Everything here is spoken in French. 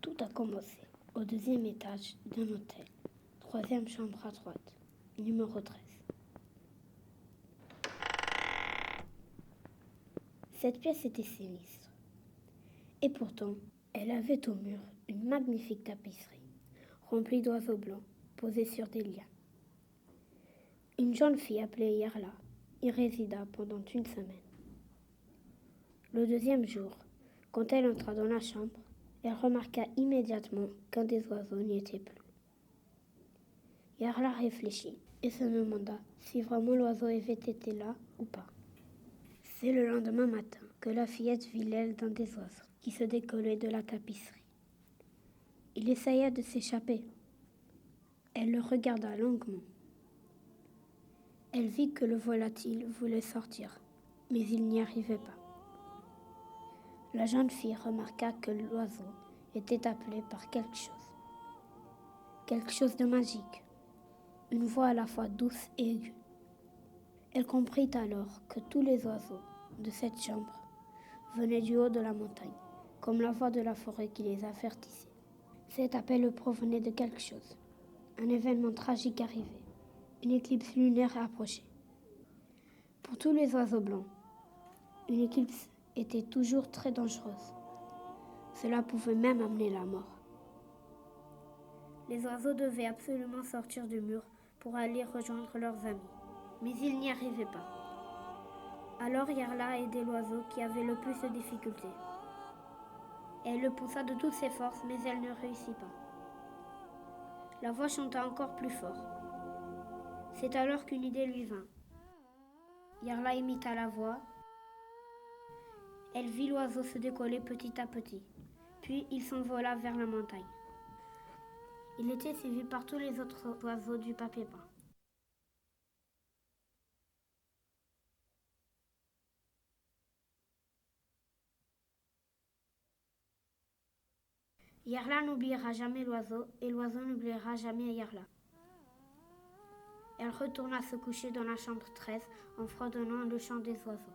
Tout a commencé au deuxième étage d'un hôtel, troisième chambre à droite, numéro 13. Cette pièce était sinistre. Et pourtant, elle avait au mur une magnifique tapisserie, remplie d'oiseaux blancs posés sur des lianes. Une jeune fille appelée Yarla y résida pendant une semaine. Le deuxième jour, quand elle entra dans la chambre, elle remarqua immédiatement qu'un des oiseaux n'y était plus. Yarla réfléchit et se demanda si vraiment l'oiseau avait été là ou pas. C'est le lendemain matin que la fillette vit l'aile d'un des oiseaux qui se décollait de la tapisserie. Il essaya de s'échapper. Elle le regarda longuement. Elle vit que le volatile voulait sortir, mais il n'y arrivait pas. La jeune fille remarqua que l'oiseau était appelé par quelque chose de magique, une voix à la fois douce et aiguë. Elle comprit alors que tous les oiseaux de cette chambre venaient du haut de la montagne, comme la voix de la forêt qui les avertissait. Cet appel provenait de quelque chose. Un événement tragique arrivait. Une éclipse lunaire approchait. Pour tous les oiseaux blancs, une éclipse était toujours très dangereuse. Cela pouvait même amener la mort. Les oiseaux devaient absolument sortir du mur pour aller rejoindre leurs amis, mais ils n'y arrivaient pas. Alors Yarla aidait l'oiseau qui avait le plus de difficultés. Elle le poussa de toutes ses forces, mais elle ne réussit pas. La voix chanta encore plus fort. C'est alors qu'une idée lui vint. Yarla imita la voix. Elle vit l'oiseau se décoller petit à petit. Puis il s'envola vers la montagne. Il était suivi par tous les autres oiseaux du papier peint. Yarla n'oubliera jamais l'oiseau et l'oiseau n'oubliera jamais Yarla. Elle retourna se coucher dans la chambre 13 en fredonnant le chant des oiseaux.